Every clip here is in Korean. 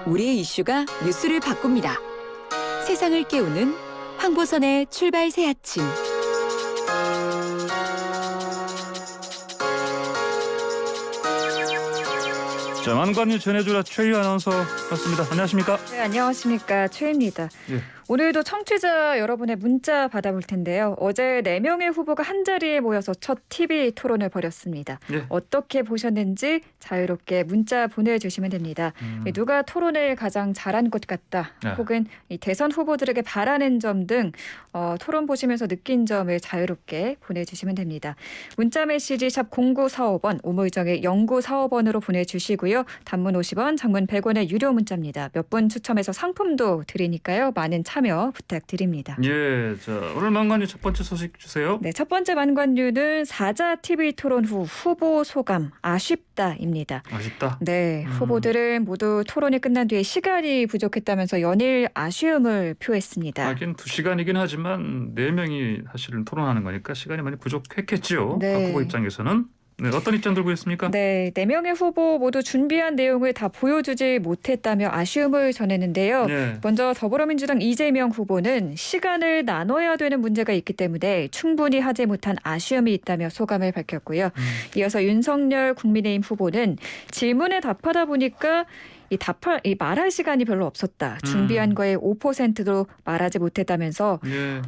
우리의 이슈가 뉴스를 바꿉니다. 세상을 깨우는 황보선의 출발 새 아침. 자, 만관유 전해주라 최희 아나운서 맞습니다. 안녕하십니까? 네, 안녕하십니까. 최입니다. 예. 오늘도 청취자 여러분의 문자 받아볼 텐데요. 어제 4명의 후보가 한자리에 모여서 첫 TV 토론을 벌였습니다. 예. 어떻게 보셨는지 자유롭게 문자 보내주시면 됩니다. 누가 토론을 가장 잘한 것 같다. 네. 혹은 이 대선 후보들에게 바라는 점 등 토론 보시면서 느낀 점을 자유롭게 보내주시면 됩니다. 문자 메시지 샵 0945번, 우물정의 0945번으로 보내주시고요. 단문 50원, 장문 100원의 유료 문자입니다. 몇 분 추첨해서 상품도 드리니까요. 많은 참여 부탁드립니다. 예, 자 오늘 만관유 첫 번째 소식 주세요. 네, 첫 번째 만관유는 4자 TV 토론 후 후보 소감 아쉽다입니다. 아쉽다. 네, 후보들은 모두 토론이 끝난 뒤에 시간이 부족했다면서 연일 아쉬움을 표했습니다. 하긴 2시간이긴 하지만 4명이 사실은 토론하는 거니까 시간이 많이 부족했겠죠. 네. 각 후보 입장에서는. 네, 어떤 입장 들고 있습니까? 네, 4명의 후보 모두 준비한 내용을 다 보여주지 못했다며 아쉬움을 전했는데요. 네. 먼저 더불어민주당 이재명 후보는 시간을 나눠야 되는 문제가 있기 때문에 충분히 하지 못한 아쉬움이 있다며 소감을 밝혔고요. 이어서 윤석열 국민의힘 후보는 질문에 답하다 보니까 이 말할 시간이 별로 없었다. 준비한 거에 5%도 말하지 못했다면서 예.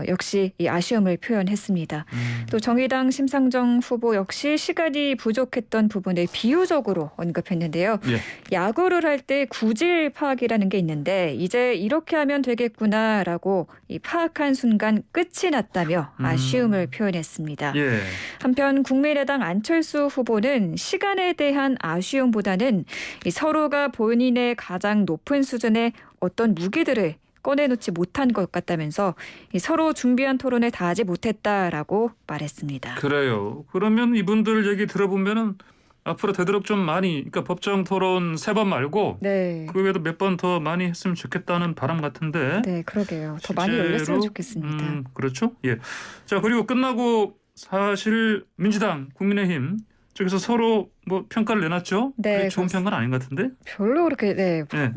역시 이 아쉬움을 표현했습니다. 또 정의당 심상정 후보 역시 시간이 부족했던 부분을 비유적으로 언급했는데요. 예. 야구를 할 때 구질 파악이라는 게 있는데 이제 이렇게 하면 되겠구나라고 이 파악한 순간 끝이 났다며 아쉬움을 표현했습니다. 예. 한편 국민의당 안철수 후보는 시간에 대한 아쉬움보다는 이 서로가 본인의 가장 높은 수준의 어떤 무기들을 꺼내놓지 못한 것 같다면서 이 서로 준비한 토론을 다하지 못했다라고 말했습니다. 그래요. 그러면 이분들 얘기 들어보면은 앞으로 되도록 좀 많이, 그러니까 법정 토론 3번 말고 네. 그 외에도 몇 번 더 많이 했으면 좋겠다는 바람 같은데. 네, 그러게요. 더 많이 실제로, 열렸으면 좋겠습니다. 그렇죠. 예. 자, 그리고 끝나고 사실 민주당, 국민의힘 쪽에서 서로 뭐 평가를 내놨죠. 네, 그게 좋은 평가는 아닌 것 같은데. 별로 그렇게 예.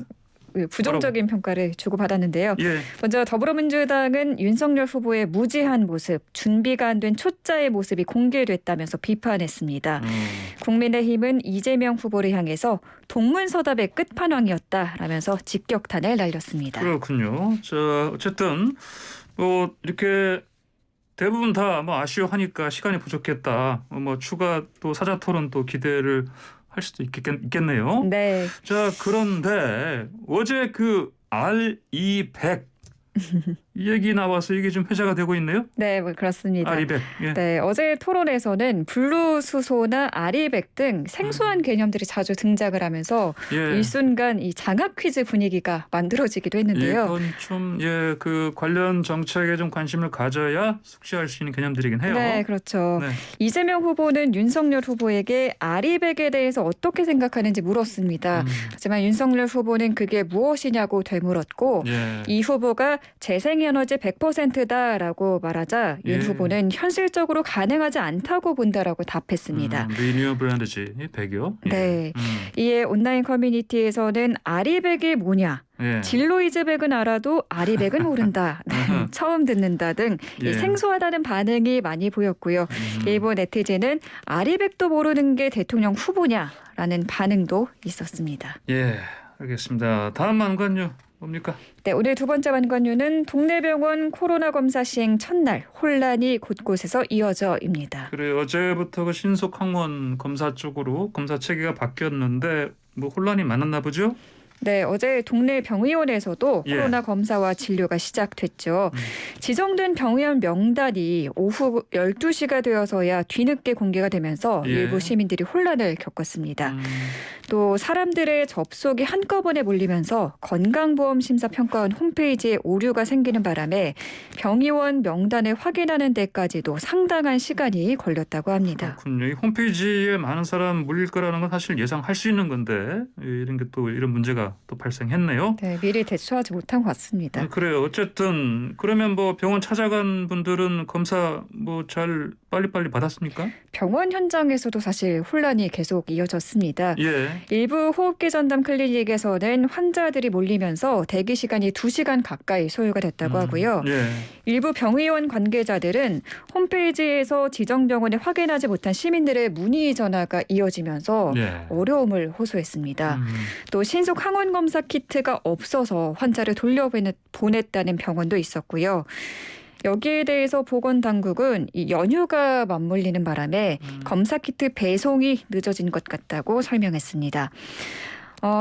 부정적인 평가를 주고받았는데요. 예. 먼저 더불어민주당은 윤석열 후보의 무지한 모습, 준비가 안 된 초짜의 모습이 공개됐다면서 비판했습니다. 국민의힘은 이재명 후보를 향해서 동문서답의 끝판왕이었다라면서 직격탄을 날렸습니다. 그렇군요. 자, 어쨌든 뭐 이렇게 대부분 다 뭐 아쉬워하니까 시간이 부족했다. 뭐 추가 또 사자 토론 또 기대를 할 수도 있겠네요. 네. 자, 그런데 어제 그 R200 이 얘기 나와서 이게 좀 회자가 되고 있네요. 네, 뭐 그렇습니다. R200. 예. 네, 어제 토론에서는 블루수소나 아리백 등 생소한 개념들이 자주 등장을 하면서 예. 일순간 이 장학 퀴즈 분위기가 만들어지기도 했는데요. 이건 좀 그 관련 정책에 좀 관심을 가져야 숙지할 수 있는 개념들이긴 해요. 네, 그렇죠. 네. 이재명 후보는 윤석열 후보에게 아리백에 대해서 어떻게 생각하는지 물었습니다. 하지만 윤석열 후보는 그게 무엇이냐고 되물었고 예. 이 후보가 재생에너지 100%다라고 말하자 윤 예. 후보는 현실적으로 가능하지 않다고 본다라고 답했습니다. 리뉴어블 에너지 100이요. 예. 네. 이에 온라인 커뮤니티에서는 아리백이 뭐냐? 예. 진로이즈백은 알아도 아리백은 모른다. 처음 듣는다 등 예. 이 생소하다는 반응이 많이 보였고요. 일부 네티즌은 아리백도 모르는 게 대통령 후보냐라는 반응도 있었습니다. 예. 알겠습니다. 다음 만관요 뭡니까? 네, 오늘 두 번째 만관유는 동네 병원 코로나 검사 시행 첫날 혼란이 곳곳에서 이어져입니다. 그래 어제부터 그 신속 항원 검사 쪽으로 검사 체계가 바뀌었는데 뭐 혼란이 많았나 보죠? 네, 어제 동네 병의원에서도 예. 코로나 검사와 진료가 시작됐죠. 지정된 병의원 명단이 오후 12시가 되어서야 뒤늦게 공개가 되면서 예. 일부 시민들이 혼란을 겪었습니다. 또 사람들의 접속이 한꺼번에 몰리면서 건강보험심사평가원 홈페이지에 오류가 생기는 바람에 병의원 명단을 확인하는 데까지도 상당한 시간이 걸렸다고 합니다. 그렇군요. 이 홈페이지에 많은 사람 몰릴 거라는 건 사실 예상할 수 있는 건데 이런 게 또 이런 문제가 또 발생했네요. 네, 미리 대처하지 못한 것 같습니다. 그래요. 어쨌든 그러면 뭐 병원 찾아간 분들은 검사 뭐 잘 빨리빨리 받았습니까? 병원 현장에서도 사실 혼란이 계속 이어졌습니다. 예. 일부 호흡기 전담 클리닉에서는 환자들이 몰리면서 대기 시간이 2시간 가까이 소요가 됐다고 하고요. 예. 일부 병의원 관계자들은 홈페이지에서 지정 병원에 확인하지 못한 시민들의 문의 전화가 이어지면서 예. 어려움을 호소했습니다. 또 신속 항원 검사 키트가 없어서 환자를 돌려보냈다는 병원도 있었고요. 여기에 대해서 보건당국은 이 연휴가 맞물리는 바람에 검사 키트 배송이 늦어진 것 같다고 설명했습니다.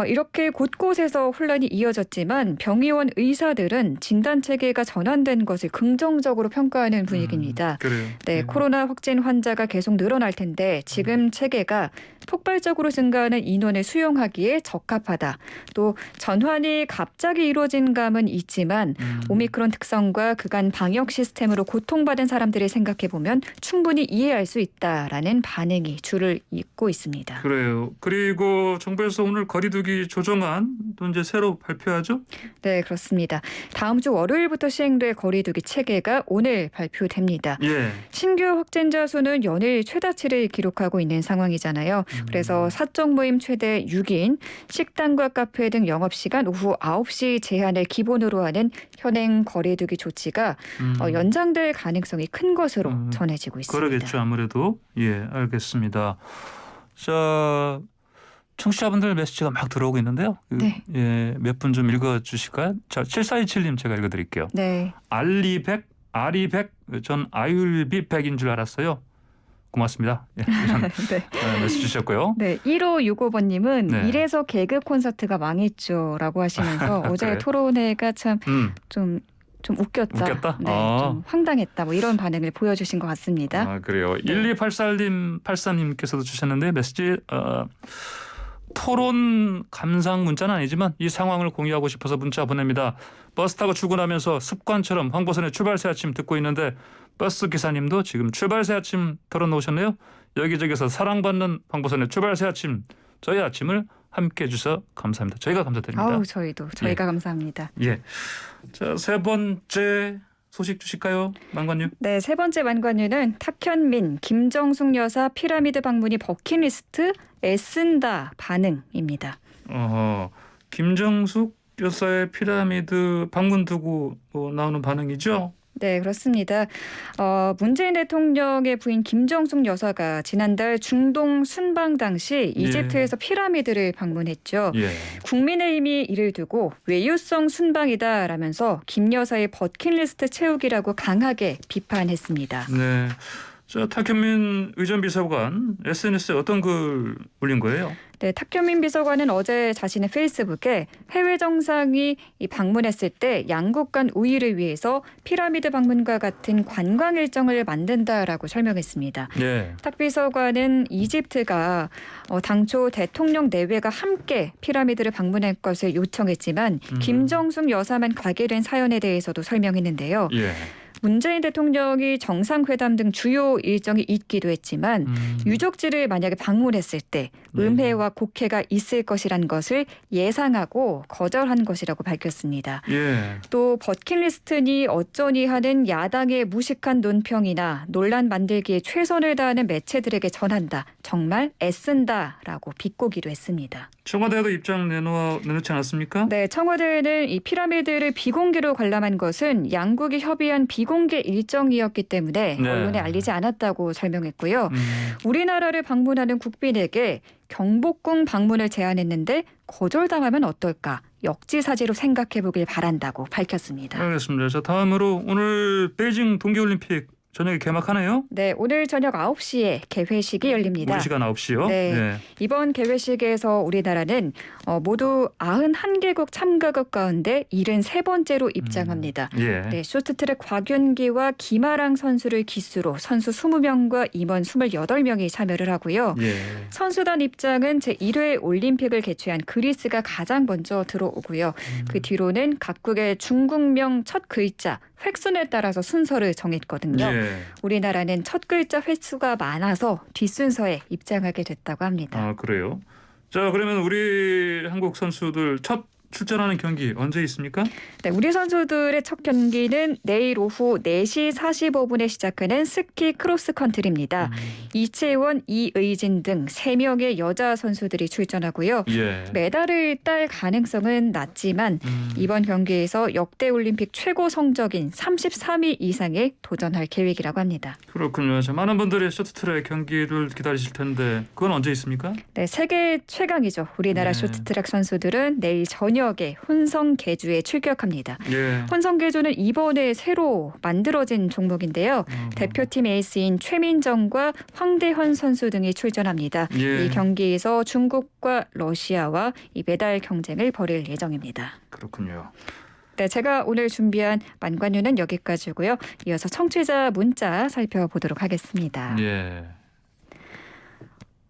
이렇게 곳곳에서 혼란이 이어졌지만 병의원 의사들은 진단 체계가 전환된 것을 긍정적으로 평가하는 분위기입니다. 그래요. 네, 코로나 확진 환자가 계속 늘어날 텐데 지금 체계가 폭발적으로 증가하는 인원을 수용하기에 적합하다. 또 전환이 갑자기 이루어진 감은 있지만 오미크론 특성과 그간 방역 시스템으로 고통받은 사람들을 생각해보면 충분히 이해할 수 있다라는 반응이 줄을 잇고 있습니다. 그래요. 그리고 정부에서 오늘 거리두기 조정안 또 이제 새로 발표하죠? 네, 그렇습니다. 다음 주 월요일부터 시행될 거리두기 체계가 오늘 발표됩니다. 예. 신규 확진자 수는 연일 최다치를 기록하고 있는 상황이잖아요. 그래서 사적 모임 최대 6인, 식당과 카페 등 영업시간 오후 9시 제한을 기본으로 하는 현행 거리두기 조치가 연장될 가능성이 큰 것으로 전해지고 있습니다. 그러겠죠. 아무래도. 예, 알겠습니다. 자, 청취자분들 메시지가 막 들어오고 있는데요. 네. 예, 몇 분 좀 읽어주실까요? 자, 7427님 제가 읽어드릴게요. 네. 알리백, 아리백, 전 아율비백인 줄 알았어요. 고맙습니다. 예, 이런 네. 메시지 주셨고요. 네, 1565번님은 네. 이래서 개그 콘서트가 망했죠라고 하시면서 어제 그래요? 토론회가 참 좀 웃겼다. 웃겼다? 네, 좀 황당했다. 뭐 이런 반응을 보여주신 것 같습니다. 아, 그래요. 네. 1284님께서도 주셨는데 메시지 토론 감상 문자는 아니지만 이 상황을 공유하고 싶어서 문자 보냅니다. 버스 타고 출근하면서 습관처럼 황보선의 출발새 아침 듣고 있는데 버스 기사님도 지금 출발새 아침 털어놓으셨네요. 여기저기서 사랑받는 황보선의 출발새 아침, 저희 아침을 함께해 주셔서 감사합니다. 저희가 감사드립니다. 아우, 저희가 감사합니다. 예. 자, 세 번째 소식 주실까요, 만관님? 네, 세 번째 만관유는 탁현민, 김정숙 여사 피라미드 방문이 버킷리스트 애쓴다 반응입니다. 김정숙 여사의 피라미드 방문 두고 나오는 반응이죠? 네, 그렇습니다. 문재인 대통령의 부인 김정숙 여사가 지난달 중동 순방 당시 이집트에서 피라미드를 방문했죠. 예. 국민의힘이 이를 두고 외유성 순방이다라면서 김 여사의 버킷리스트 채우기라고 강하게 비판했습니다. 네. 자, 탁현민 의전 비서관 SNS에 어떤 글 올린 거예요? 네, 탁현민 비서관은 어제 자신의 페이스북에 해외 정상이 방문했을 때 양국 간 우위를 위해서 피라미드 방문과 같은 관광 일정을 만든다라고 설명했습니다. 예. 탁 비서관은 이집트가 당초 대통령 내외가 함께 피라미드를 방문할 것을 요청했지만 김정숙 여사만 가게 된 사연에 대해서도 설명했는데요. 예. 문재인 대통령이 정상회담 등 주요 일정이 있기도 했지만 유적지를 만약에 방문했을 때 음해와 곡해가 있을 것이란 것을 예상하고 거절한 것이라고 밝혔습니다. 예. 또 버킷리스트니 어쩌니 하는 야당의 무식한 논평이나 논란 만들기에 최선을 다하는 매체들에게 전한다. 정말 애쓴다라고 비꼬기도 했습니다. 청와대도 입장 내놓지 않았습니까? 네, 청와대는 이 피라미드를 비공개로 관람한 것은 양국이 협의한 비공개 일정이었기 때문에 네. 언론에 알리지 않았다고 설명했고요. 우리나라를 방문하는 국빈에게 경복궁 방문을 제안했는데 거절당하면 어떨까? 역지사지로 생각해보길 바란다고 밝혔습니다. 알겠습니다. 자, 다음으로 오늘 베이징 동계올림픽 저녁에 개막하네요. 네, 오늘 저녁 9시에 개회식이 열립니다. 우리 시간 9시요. 네. 네. 이번 개회식에서 우리나라는 모두 91개국 참가국 가운데 73번째로 입장합니다. 예. 네, 쇼트트랙 곽윤기와 김아랑 선수를 기수로 선수 20명과 임원 28명이 참여를 하고요. 예. 선수단 입장은 제1회 올림픽을 개최한 그리스가 가장 먼저 들어오고요. 그 뒤로는 각국의 중국명 첫 글자 획순에 따라서 순서를 정했거든요. 예. 우리나라는 첫 글자 횟수가 많아서 뒷순서에 입장하게 됐다고 합니다. 아, 그래요. 자, 그러면 우리 한국 선수들 첫 출전하는 경기 언제 있습니까? 네, 우리 선수들의 첫 경기는 내일 오후 4시 45분에 시작하는 스키 크로스컨트리입니다. 이채원, 이의진 등 3명의 여자 선수들이 출전하고요. 예. 메달을 딸 가능성은 낮지만 이번 경기에서 역대 올림픽 최고 성적인 33위 이상에 도전할 계획이라고 합니다. 그렇군요. 자, 많은 분들이 쇼트트랙 경기를 기다리실 텐데 그건 언제 있습니까? 네, 세계 최강이죠. 우리나라 네. 쇼트트랙 선수들은 내일 저녁에 혼성 계주에 출격합니다. 예. 혼성 계주는 이번에 새로 만들어진 종목인데요. 대표팀 에이스인 최민정과 황대현 선수 등이 출전합니다. 예. 이 경기에서 중국과 러시아와 이 메달 경쟁을 벌일 예정입니다. 그렇군요. 네, 제가 오늘 준비한 만관유는 여기까지고요. 이어서 청취자 문자 살펴보도록 하겠습니다. 예.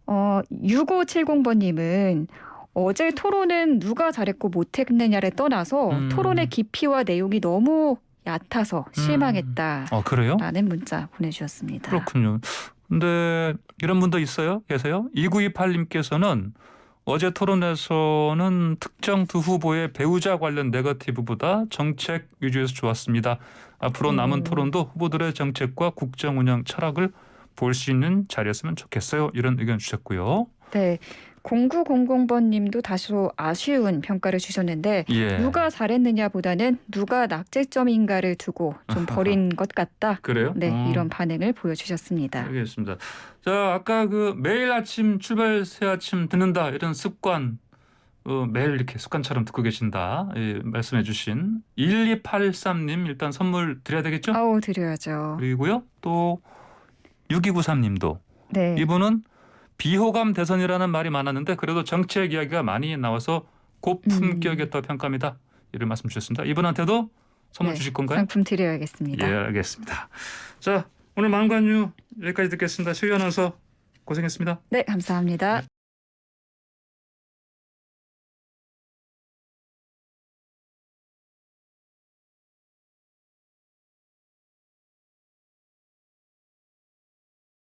6570번님은 어제 토론은 누가 잘했고 못했느냐를 떠나서 토론의 깊이와 내용이 너무 얕아서 실망했다. 그래요? 라는 문자 보내주셨습니다. 그렇군요. 근데 이런 분도 계세요? 2928님께서는 어제 토론에서는 특정 두 후보의 배우자 관련 네거티브보다 정책 위주에서 좋았습니다. 앞으로 남은 토론도 후보들의 정책과 국정 운영 철학을 볼 수 있는 자리였으면 좋겠어요. 이런 의견 주셨고요. 네. 0900번님도 다소 아쉬운 평가를 주셨는데 예. 누가 잘했느냐보다는 누가 낙제점인가를 두고 좀 버린 것 같다. 그래요? 네, 이런 반응을 보여주셨습니다. 알겠습니다. 자, 아까 그 매일 아침 출발 새 아침 듣는다 이런 습관 매일 이렇게 습관처럼 듣고 계신다 말씀해 주신 1283님 일단 선물 드려야 되겠죠? 아우, 드려야죠. 그리고요 또 6293님도 네. 이분은 비호감 대선이라는 말이 많았는데 그래도 정책 이야기가 많이 나와서 고품격이었다 평가합니다. 이런 말씀 주셨습니다. 이분한테도 선물 네, 주실 건가요? 상품 드려야겠습니다. 예, 알겠습니다. 자, 오늘 만관유 여기까지 듣겠습니다. 수희 아나운서 고생했습니다. 네, 감사합니다.